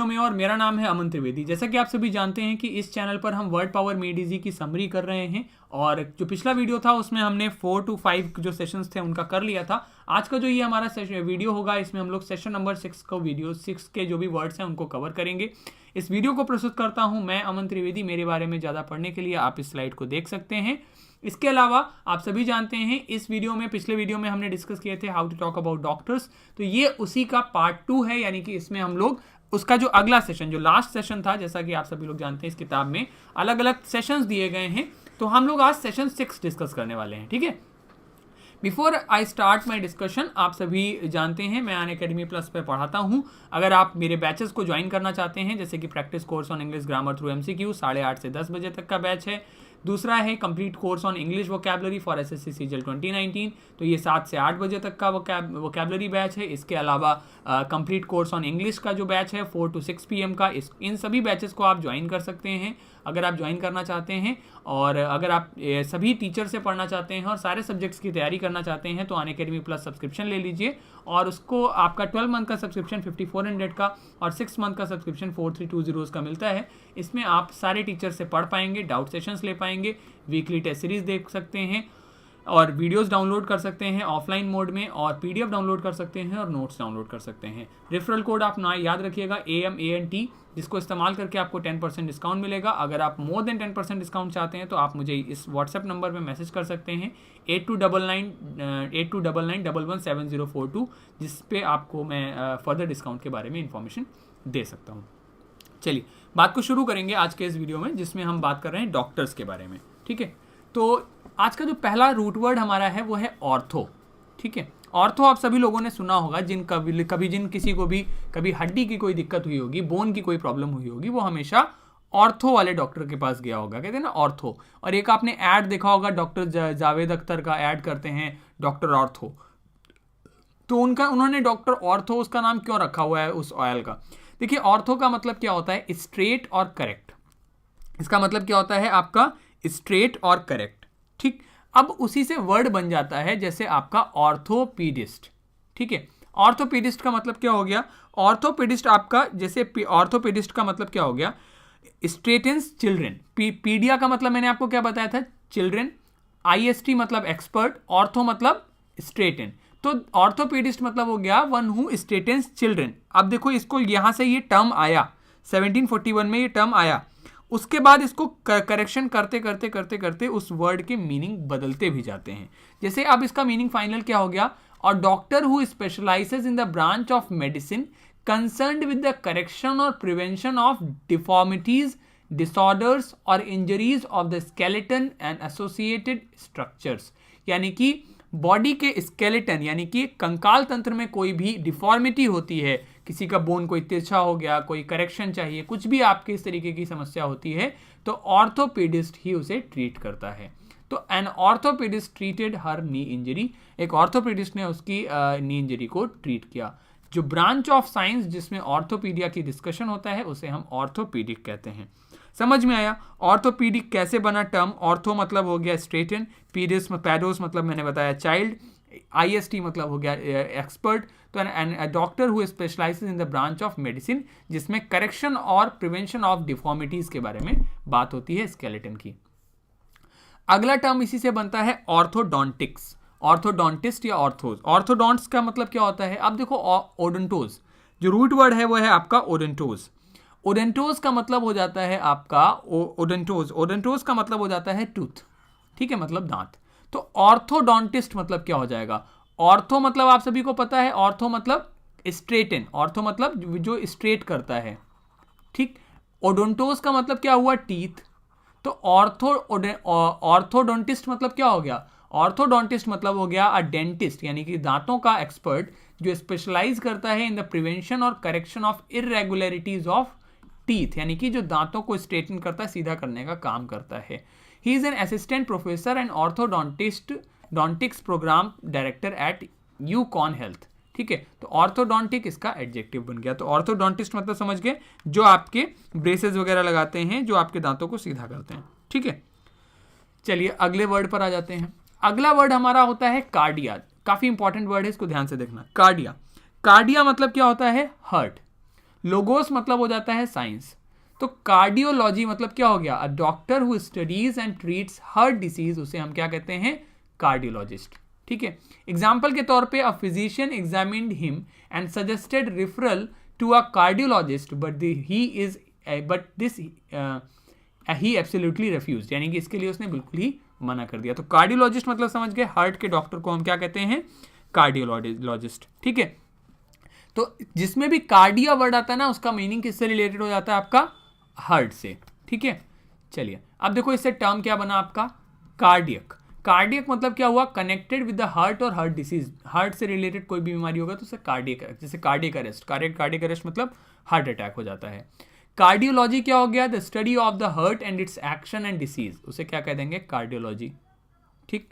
Video में। और मेरा नाम है अमन त्रिवेदी। जैसा कि आप सभी जानते हैं कि इस चैनल पर हम वर्ड पावर मीट इजी की समरी कर रहे हैं, और जो पिछला वीडियो था उसमें हमने 4 to 5 जो सेशंस थे उनका कर लिया था। आज का जो ये हमारा वीडियो होगा, इसमें हम लोग सेशन नंबर 6 को वीडियो 6 के जो भी वर्ड्स हैं उनको कवर करेंगे। इस वीडियो को प्रस्तुत करता हूँ मैं अमन त्रिवेदी। मेरे बारे में ज़्यादा पढ़ने के लिए आप इस स्लाइड को देख सकते हैं। इसके अलावा आप सभी जानते हैं इस वीडियो में, पिछले वीडियो में हमने डिस्कस किए थे how to talk about doctors, तो ये उसी का पार्ट 2 है। यानी कि इसमें हम लोग उसका जो अगला सेशन, जो लास्ट सेशन था, जैसा कि आप सभी लोग जानते हैं इस किताब में अलग अलग सेशंस दिए गए हैं, तो हम लोग आज सेशन 6 डिस्कस करने वाले हैं। ठीक है, before I start my discussion, आप सभी जानते हैं मैं अनअकैडमी प्लस पे पढ़ाता हूँ। अगर आप मेरे बैचेस को ज्वाइन करना चाहते हैं, जैसे कि practice course on English grammar through MCQ 8:30 से 10 बजे तक का बैच है। दूसरा है complete course on English vocabulary for SSC CGL 2019, तो ये 7 से 8 बजे तक का वोकैबुलरी बैच है। इसके अलावा कंप्लीट कोर्स ऑन इंग्लिश का जो बैच है 4 to 6 PM का, इन सभी बैचेस को आप ज्वाइन कर सकते हैं अगर आप ज्वाइन करना चाहते हैं। और अगर आप सभी टीचर से पढ़ना चाहते हैं और सारे सब्जेक्ट्स की तैयारी करना चाहते हैं तो अनअकैडमी प्लस सब्सक्रिप्शन ले लीजिए, और उसको आपका 12 मंथ का सब्सक्रिप्शन 5400 का और 6 मंथ का सब्सक्रिप्शन 4320 का मिलता है। इसमें आप सारे टीचर से पढ़ पाएंगे, डाउट सेशंस ले पाएंगे, वीकली टेस्ट सीरीज देख सकते हैं, और वीडियोस डाउनलोड कर सकते हैं ऑफलाइन मोड में, और PDF डाउनलोड कर सकते हैं और नोट्स डाउनलोड कर सकते हैं। रेफरल कोड आप ना याद रखिएगा AMANT, जिसको इस्तेमाल करके आपको 10% डिस्काउंट मिलेगा। अगर आप मोर देन 10% डिस्काउंट चाहते हैं तो आप मुझे इस व्हाट्सएप नंबर पे मैसेज कर सकते हैं 8299117042, जिस पे आपको मैं फर्दर डिस्काउंट के बारे में इंफॉर्मेशन दे सकता हूँ। चलिए बात को शुरू करेंगे आज के इस वीडियो में, जिसमें हम बात कर रहे हैं डॉक्टर्स के बारे में। ठीक है, तो आज का जो पहला रूट वर्ड हमारा है वो है ऑर्थो। ठीक है, ऑर्थो आप सभी लोगों ने सुना होगा, जिन किसी को भी कभी हड्डी की कोई दिक्कत हुई होगी, बोन की कोई प्रॉब्लम हुई होगी, वो हमेशा ऑर्थो वाले डॉक्टर के पास गया होगा, कहते हैं ना ऑर्थो। और एक आपने ऐड देखा होगा, डॉक्टर जावेद अख्तर का ऐड करते हैं डॉक्टर ऑर्थो, तो उन्होंने डॉक्टर ऑर्थो उसका नाम क्यों रखा हुआ है उस ऑयल का? देखिए, ऑर्थो का मतलब क्या होता है? स्ट्रेट और करेक्ट। इसका मतलब क्या होता है आपका? स्ट्रेट और करेक्ट। ठीक, अब उसी से वर्ड बन जाता है जैसे आपका ऑर्थोपीडिस्ट। ठीक है, ऑर्थोपीडिस्ट का मतलब क्या हो गया? ऑर्थोपीडिस्ट आपका, जैसे ऑर्थोपीडिस्ट का मतलब क्या हो गया? Straightens children. पीडिया का मतलब मैंने आपको क्या बताया था? चिल्ड्रन। IST मतलब एक्सपर्ट, ऑर्थो मतलब स्ट्रेटन, तो ऑर्थोपीडिस्ट मतलब हो गया वन हु स्ट्रेटन्स चिल्ड्रन। अब देखो, इसको यहां से ये टर्म आया 1741 में, ये टर्म आया, उसके बाद इसको करेक्शन करते करते करते करते उस वर्ड के मीनिंग बदलते भी जाते हैं। जैसे अब इसका मीनिंग फाइनल क्या हो गया? और doctor who specializes in the branch of medicine concerned with the correction और प्रिवेंशन ऑफ डिफॉर्मिटीज, डिसऑर्डर्स और injuries of the skeleton and associated structures. यानी कि बॉडी के स्केलेटन, यानी कि कंकाल तंत्र में कोई भी डिफॉर्मिटी होती है, किसी का बोन कोई तिरछा हो गया, कोई करेक्शन चाहिए, कुछ भी आपके इस तरीके की समस्या होती है, तो ऑर्थोपीडिस्ट ही उसे ट्रीट करता है। तो an orthopaedist treated her knee injury, एक ऑर्थोपीडिस्ट ने उसकी नी इंजरी को ट्रीट किया। जो ब्रांच ऑफ साइंस जिसमें ऑर्थोपीडिया की डिस्कशन होता है उसे हम ऑर्थोपीडिक कहते हैं। समझ में आया ऑर्थोपीडिक कैसे बना टर्म? ऑर्थो मतलब हो गया स्ट्रेटन, पैडोस मतलब मैंने बताया चाइल्ड, IST मतलब हो गया एक्सपर्ट। तो an doctor who specializes in the branch of medicine, जिसमें करेक्शन और प्रिवेंशन ऑफ डिफॉर्मिटीज के बारे में बात होती है स्केलेटन की। अगला टर्म इसी से बनता है ऑर्थोडोंटिक्स, ऑर्थोडोंटिस्ट या ऑर्थोज। ऑर्थोडोंट्स का मतलब क्या होता है? अब देखो, ओडेंटोज जो रूट वर्ड है वो है आपका ओडेंटोज। ओडेंटोज का मतलब हो जाता है आपका ओडेंटोज का मतलब हो जाता है टूथ। ठीक है, मतलब दांत। तो ऑर्थोडोंटिस्ट मतलब क्या हो जाएगा? ऑर्थो मतलब आप सभी को पता है, ऑर्थो मतलब स्ट्रेटन, ऑर्थो मतलब जो स्ट्रेट करता है। ठीक, ओडोंटोज का मतलब क्या हुआ? टीथ। तो ऑर्थोडोंटिस्ट मतलब क्या हो गया? ऑर्थोडोंटिस्ट मतलब हो गया अ डेंटिस्ट, यानी कि दांतों का एक्सपर्ट जो स्पेशलाइज करता है इन द प्रिवेंशन और correction of irregularities of teeth, यानी कि जो दांतों को स्ट्रेटन करता है, सीधा करने का काम करता है। He is an assistant professor and orthodontics program director at UConn Health. ठीक है, तो ऑर्थोडोंटिक इसका एडजेक्टिव बन गया। तो ऑर्थोडोंटिस्ट मतलब समझ गए, जो आपके ब्रेसेस वगैरह लगाते हैं, जो आपके दांतों को सीधा करते हैं। ठीक है, चलिए अगले वर्ड पर आ जाते हैं। अगला वर्ड हमारा होता है कार्डिया। काफी इंपॉर्टेंट वर्ड है, इसको ध्यान से देखना। कार्डिया, कार्डिया मतलब क्या होता है? हर्ट। लोगोस मतलब हो जाता है साइंस। तो कार्डियोलॉजी मतलब क्या हो गया, a doctor who studies and treats heart disease, उसे हम क्या कहते हैं, कार्डियोलॉजिस्ट। ठीक है, एग्जाम्पल के तौर पे a physician examined him and suggested referral to a cardiologist but this he absolutely refused, यानी कि इसके लिए उसने बिल्कुल ही मना कर दिया। तो कार्डियोलॉजिस्ट मतलब समझ गए, हार्ट के डॉक्टर को हम क्या कहते हैं, कार्डियोलॉजिस्ट। ठीक है, तो जिसमें भी कार्डिया वर्ड आता है ना, उसका मीनिंग किससे रिलेटेड हो जाता है, आपका हार्ट से। ठीक है, चलिए अब देखो इससे टर्म क्या बना आपका, कार्डियक। कार्डियक मतलब क्या हुआ, कनेक्टेड विद द हार्ट और हार्ट डिसीज, हार्ट से रिलेटेड कोई भी बीमारी होगा तो उसे कार्डियक, जैसे कार्डियक अरेस्ट, कार्डियक अरेस्ट मतलब हार्ट अटैक हो जाता है। कार्डियोलॉजी क्या हो गया, the study of the heart and it's action and disease, उसे क्या कह देंगे, कार्डियोलॉजी। ठीक,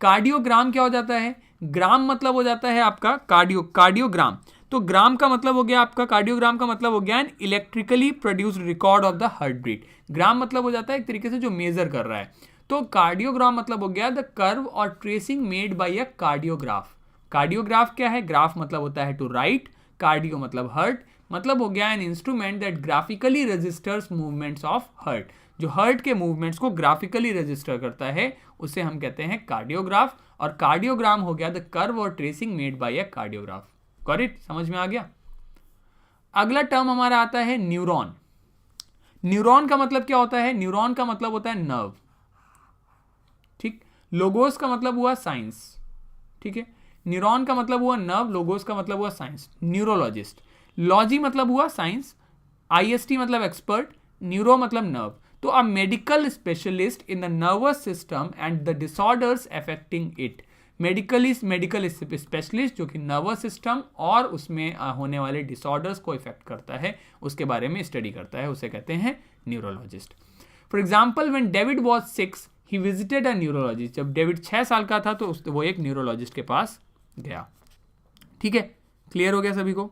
कार्डियोग्राम क्या हो जाता है, ग्राम मतलब हो जाता है आपका कार्डियोग्राम। तो ग्राम का मतलब हो गया आपका, कार्डियोग्राम का मतलब हो गया an electrically produced record of the heartbeat. Gram मतलब हो जाता है एक तरीके से जो मेजर कर रहा है। तो कार्डियोग्राम मतलब हो गया द कर्व और tracing made by a cardiograph. Cardiograph क्या है, ग्राफ मतलब होता है टू राइट, कार्डियो मतलब हार्ट, मतलब हो गया an instrument that graphically registers movements of heart, जो हार्ट के मूवमेंट्स को ग्राफिकली रजिस्टर करता है, उसे हम कहते हैं कार्डियोग्राफ। और कार्डियोग्राम हो गया द कर्व और tracing made by a cardiograph. Got it, समझ में आ गया। अगला टर्म हमारा आता है न्यूरॉन। न्यूरॉन का मतलब क्या होता है, न्यूरॉन का मतलब होता है नर्व। ठीक, लोगोस का मतलब हुआ साइंस। ठीक है, न्यूरॉन का मतलब हुआ नर्व, लोगोस का मतलब हुआ साइंस, न्यूरोलॉजिस्ट। लॉजी मतलब हुआ साइंस, आईएसटी मतलब एक्सपर्ट, न्यूरो मतलब नर्व। तो a medical specialist in the nervous system and the disorders affecting it. Medical specialist जो कि नर्वस सिस्टम और उसमें होने वाले डिसऑर्डर्स को इफेक्ट करता है, उसके बारे में स्टडी करता है, उसे कहते हैं neurologist. For example when David was 6 he visited a neurologist. जब डेविड 6 साल का था तो वो एक न्यूरोलॉजिस्ट के पास गया। ठीक है, क्लियर हो गया सभी को।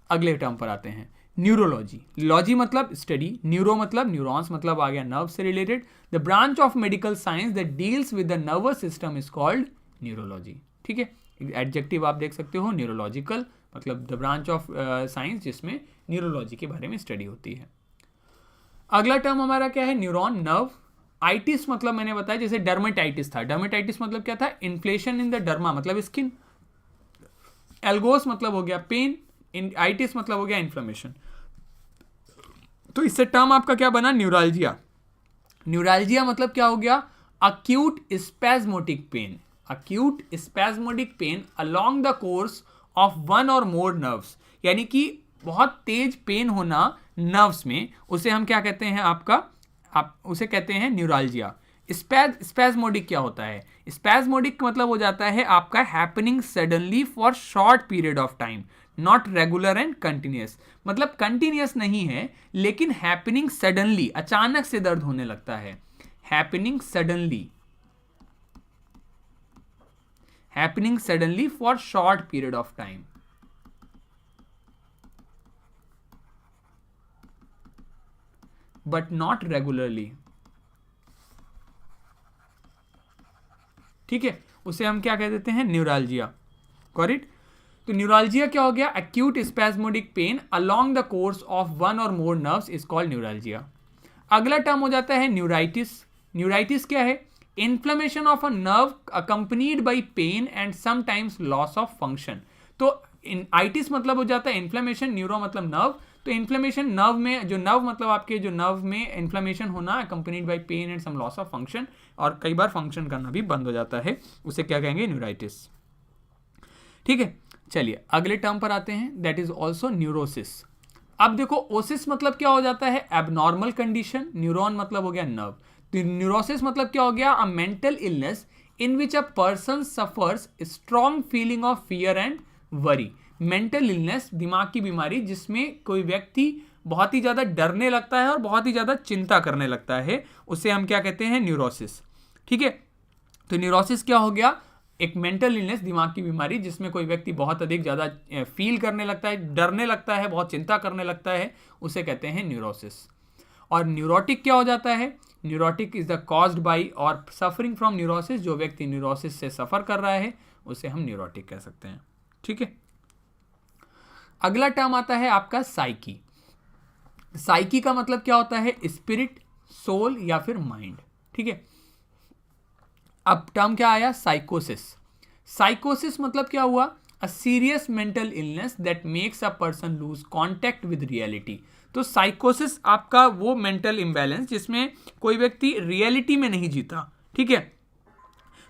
अगले टर्म पर आते हैं, न्यूरोलॉजी। लॉजी मतलब स्टडी, न्यूरो मतलब न्यूरॉन्स, मतलब आ गया नर्व से related. The branch of medical science that deals with the nervous system is called neurology. ठीक है, एडजेक्टिव आप देख सकते हो, न्यूरोलॉजिकल मतलब द ब्रांच ऑफ साइंस जिसमें न्यूरोलॉजी के बारे में स्टडी होती है। अगला टर्म हमारा क्या है, न्यूरॉन, नर्व। आइटिस मतलब मैंने बताया जैसे डर्मेटाइटिस था, डर्मेटाइटिस मतलब क्या था, इन्फ्लेशन इन द डर्मा मतलब स्किन। एल्गोस मतलब हो गया पेन, आइटिस मतलब हो गया इन्फ्लेमेशन। तो इससे टर्म आपका क्या बना, न्यूरालजिया। न्यूरालजिया मतलब क्या हो गया, acute spasmodic pain, acute spasmodic pain along the course of one or more nerves, यानी कि बहुत तेज पेन होना नर्व्स में, उसे हम क्या कहते हैं आपका, आप उसे कहते हैं न्यूरालजिया। स्पैस्मोडिक क्या होता है, स्पैस्मोडिक मतलब हो जाता है आपका happening suddenly for short period of time, not regular and continuous, मतलब कंटिन्यूस नहीं है लेकिन हैपनिंग सडनली, अचानक से दर्द होने लगता है, happening suddenly for short period of time. But not regularly. ठीक है, उसे हम क्या कह देते हैं, न्यूरालजिया। Got it. तो न्यूरालजिया क्या हो गया, acute spasmodic pain along the course of one or more nerves is called neuralgia. अगला टर्म हो जाता है न्यूराइटिस। न्यूराइटिस क्या है, inflammation of a nerve accompanied by pain and sometimes loss of function. तो आइटिस मतलब हो जाता है इन्फ्लेमेशन, न्यूरो मतलब नर्व, तो इन्फ्लेमेशन नर्व में, जो नर्व मतलब आपके जो नर्व में इन्फ्लेमेशन होना accompanied by pain and some loss of function, और कई बार फंक्शन करना भी बंद हो जाता है, उसे क्या कहेंगे, न्यूराइटिस। ठीक है, चलिए अगले टर्म पर आते हैं, दैट इज ऑल्सो न्यूरोसिस। अब देखो ओसिस मतलब क्या हो जाता है, एबनॉर्मल कंडीशन, न्यूरॉन मतलब हो गया नर्व। तो न्यूरोसिस मतलब क्या हो गया, अ mental illness in which a person suffers strong feeling of fear and worry. Mental illness, दिमाग की बीमारी जिसमें कोई व्यक्ति बहुत ही ज़्यादा डरने लगता है और बहुत ही ज़्यादा चिंता करने लगता है, उसे हम क्या कहते हैं, न्यूरोसिस। ठीक है, तो न्यूरोसिस क्या हो गया, एक मेंटल इलनेस, दिमाग की बीमारी जिसमें कोई व्यक्ति बहुत अधिक ज़्यादा फील करने लगता है, डरने लगता है, बहुत चिंता करने लगता है, उसे कहते हैं न्यूरोसिस। और न्यूरोटिक क्या हो जाता है, neurotic is the caused by और सफरिंग फ्रॉम न्यूरोसिस, जो व्यक्ति न्यूरोसिस से सफ़र कर रहा है उसे हम न्यूरोटिक कह सकते हैं। ठीक है, अगला टर्म आता है आपका साइकी। साइकी का मतलब क्या होता है? स्पिरिट, सोल या फिर माइंड। ठीक है, अब टर्म क्या आया? साइकोसिस। साइकोसिस मतलब क्या हुआ? A serious mental illness that makes a person lose contact with reality. तो साइकोसिस आपका वो मेंटल इम्बैलेंस जिसमें कोई व्यक्ति रियलिटी में नहीं जीता, ठीक है,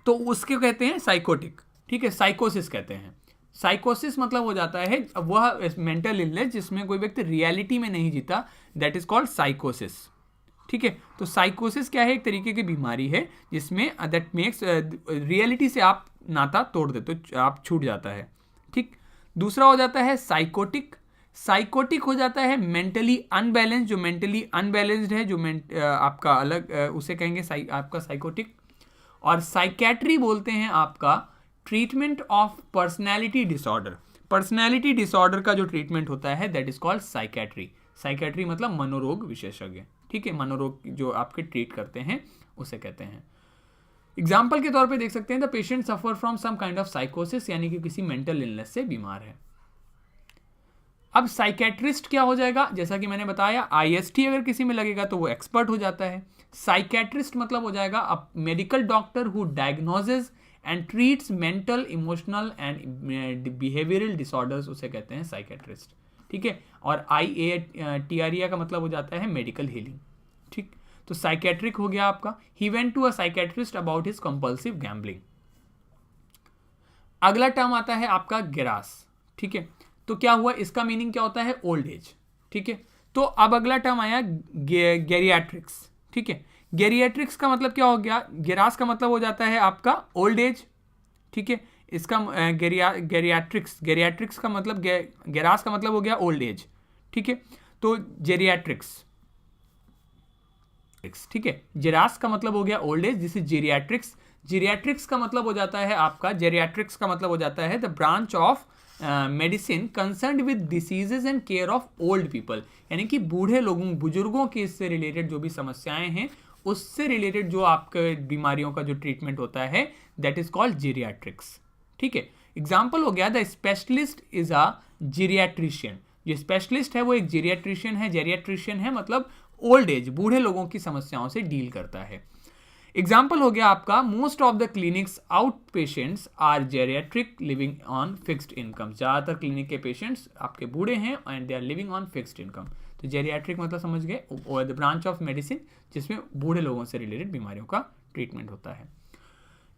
तो उसके कहते हैं साइकोटिक। ठीक है, साइकोसिस कहते हैं। साइकोसिस मतलब हो जाता है वह मेंटल इलनेस जिसमें कोई व्यक्ति रियलिटी में नहीं जीता, दैट इज कॉल्ड साइकोसिस। ठीक है, तो साइकोसिस क्या है? एक तरीके की बीमारी है जिसमें दैट मेक्स रियलिटी से आप नाता तोड़ देते हो, आप छूट जाता है। ठीक, दूसरा हो जाता है साइकोटिक। साइकोटिक हो जाता है मेंटली अनबैलेंस, जो मेंटली अनबैलेंस्ड है, जो आपका अलग उसे कहेंगे आपका साइकोटिक। और साइकेट्री बोलते हैं आपका treatment of personality disorder. Personality disorder का जो ट्रीटमेंट होता है that is called psychiatry. Psychiatry मतलब मनोरोग विशेषज्ञ। ठीक है, मनोरोग जो आपके ट्रीट करते हैं उसे कहते हैं। एग्जाम्पल के तौर पे देख सकते हैं the patient suffer from some kind of साइकोसिस, यानी कि किसी मेंटल इलनेस से बीमार है। अब साइकेट्रिस्ट क्या हो जाएगा? जैसा कि मैंने बताया, IST अगर किसी में लगेगा तो वो एक्सपर्ट हो जाता है। साइकेट्रिस्ट मतलब हो जाएगा a medical doctor who diagnoses and treats mental, emotional and behavioural disorders, उसे कहते हैं साइकेट्रिस्ट। ठीक है, और IATRIA का मतलब हो जाता है मेडिकल हीलिंग। ठीक, तो साइकेट्रिक हो गया आपका। He went to a psychiatrist about his compulsive gambling. अगला टर्म आता है आपका गेरास। ठीक है, तो क्या हुआ? इसका मीनिंग क्या होता है? Old age. ठीक है, तो अब अगला टर्म आया गेरियाट्रिक्स। ठीक है, गेरियाट्रिक्स का मतलब क्या हो गया? गेरास का मतलब हो जाता है आपका ओल्ड एज। ठीक है, इसका गेरियाट्रिक्स का मतलब गेरास का मतलब हो गया ओल्ड एज। ठीक है, तो जेरियाट्रिक्स। ठीक है, जेरास का मतलब हो गया ओल्ड एज, जिसे जेरियाट्रिक्स। जेरियाट्रिक्स का मतलब हो जाता है आपका, जेरियाट्रिक्स का मतलब हो जाता है the branch of medicine concerned with diseases and care of old people, यानी कि बूढ़े लोगों, बुजुर्गों के इससे रिलेटेड जो भी समस्याएं हैं उससे रिलेटेड जो आपके बीमारियों का जो ट्रीटमेंट होता है दैट इज कॉल्ड जेरियाट्रिक्स। ठीक है, एग्जाम्पल हो गया द स्पेशलिस्ट इज अ जेरियाट्रिशियन। जो स्पेशलिस्ट है वो एक जेरियाट्रिशियन है। जेरियाट्रिशियन है मतलब ओल्ड एज, बूढ़े लोगों की समस्याओं से डील करता है। एग्जाम्पल हो गया आपका most of the clinics outpatients are geriatric living on fixed income. ज़्यादातर क्लिनिक के पेशेंट्स आपके बूढ़े हैं and they are living on fixed income. तो जेरियाट्रिक मतलब समझ गए, द ब्रांच ऑफ मेडिसिन जिसमें बूढ़े लोगों से रिलेटेड बीमारियों का ट्रीटमेंट होता है।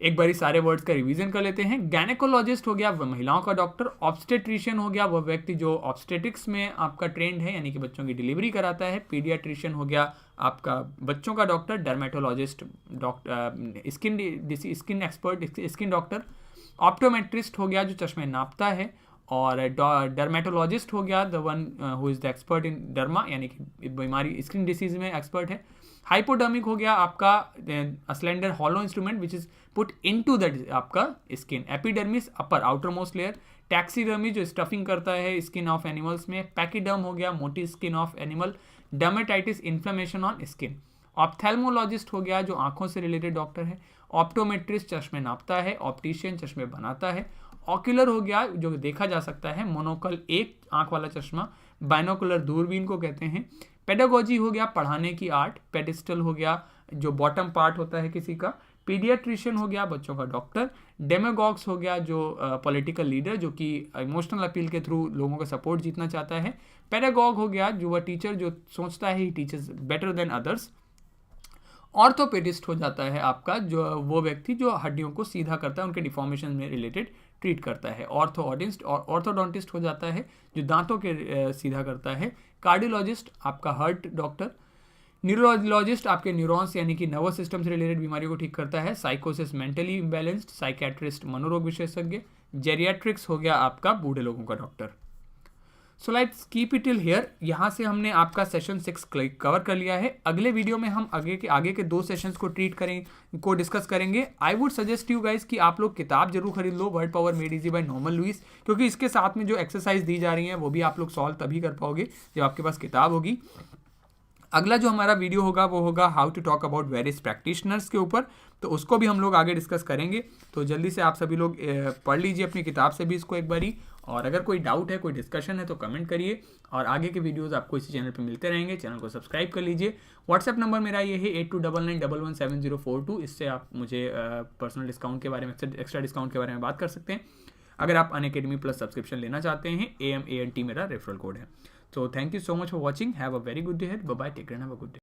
एक बारी सारे वर्ड्स का रिवीजन कर लेते हैं। गायनेकोलॉजिस्ट हो गया वह महिलाओं का डॉक्टर। ऑब्स्टेट्रिशियन हो गया वह व्यक्ति जो ऑब्स्टेटिक्स में आपका ट्रेंड है, यानी कि बच्चों की डिलीवरी कराता है। पीडियाट्रिशियन हो गया आपका बच्चों का doctor. Dermatologist doctor skin expert, skin doctor. Optometrist हो गया जो चश्मे नापता है। और डर्मेटोलॉजिस्ट हो गया the one who is the expert in derma, यानी कि बीमारी स्किन डिसीज में एक्सपर्ट है। हाइपोडर्मिक हो गया आपका slender hollow instrument which is put into that आपका स्किन। एपिडर्मिस अपर आउटर मोस्ट लेयर। टैक्सीडर्मी जो स्टफिंग करता है स्किन ऑफ एनिमल्स में। पैकीडर्म हो गया मोटी skin of animal. Dermatitis inflammation on skin. Ophthalmologist हो गया जो आंखों से रिलेटेड डॉक्टर है। ऑप्टोमेट्रिस्ट चश्मे नापता है। ऑप्टिशियन चश्मे बनाता है। ऑक्यूलर हो गया जो देखा जा सकता है, मोनोकल एक आंख वाला चश्मा। बाइनोकुलर दूरबीन को कहते हैं। पेडागोजी हो गया पढ़ाने की आर्ट। पेडिस्टल हो गया जो बॉटम पार्ट होता है किसी का। पीडियाट्रिशियन हो गया बच्चों का डॉक्टर। डेमागॉग्स हो गया जो पॉलिटिकल लीडर जो कि इमोशनल अपील के थ्रू लोगों का सपोर्ट जीतना चाहता है। पेडागॉग हो गया जो वह टीचर जो सोचता है he teachers better than others. Orthopaedist हो जाता है आपका जो वो व्यक्ति जो हड्डियों को सीधा करता है, उनके डिफॉर्मेशन में रिलेटेड ट्रीट करता है। ऑर्थोडोंटिस्ट और ऑर्थोडोंटिस्ट हो जाता है जो दांतों के सीधा करता है। कार्डियोलॉजिस्ट आपका हार्ट डॉक्टर। न्यूरोलॉजिस्ट आपके न्यूरॉन्स यानी कि नर्वस सिस्टम से रिलेटेड बीमारियों को ठीक करता है। साइकोसिस मेंटली इम्बैलेंस्ड। साइकेट्रिस्ट मनोरोग विशेषज्ञ। जेरियाट्रिक्स हो गया आपका बूढ़े लोगों का doctor. So let's keep it till here. यहाँ से हमने आपका सेशन 6 कवर कर लिया है। अगले वीडियो में हम आगे के 2 सेशंस को डिस्कस करेंगे। I would suggest you guys कि आप लोग किताब जरूर खरीद लो, Word Power Made Easy by Norman Lewis, क्योंकि इसके साथ में जो एक्सरसाइज दी जा रही हैं वो भी आप लोग सॉल्व तभी कर पाओगे जब आपके पास किताब होगी। अगला जो हमारा वीडियो होगा वो होगा how to talk about various practitioners के ऊपर, तो उसको भी हम लोग आगे डिस्कस करेंगे। तो जल्दी से आप सभी लोग पढ़ लीजिए अपनी किताब से भी इसको एक बारी, और अगर कोई डाउट है, कोई डिस्कशन है तो कमेंट करिए, और आगे के वीडियोस आपको इसी चैनल पे मिलते रहेंगे। चैनल को सब्सक्राइब कर लीजिए। व्हाट्सएप नंबर मेरा ये है 8299117042, इससे आप मुझे पर्सनल डिस्काउंट के बारे में, एक्स्ट्रा डिस्काउंट के बारे में बात कर सकते हैं अगर आप अनअकैडमी प्लस सब्सक्रिप्शन लेना चाहते हैं। AMANT मेरा रेफरल कोड है। So thank you so much for watching. Have a very good day ahead. Bye bye. Take care and have a good day.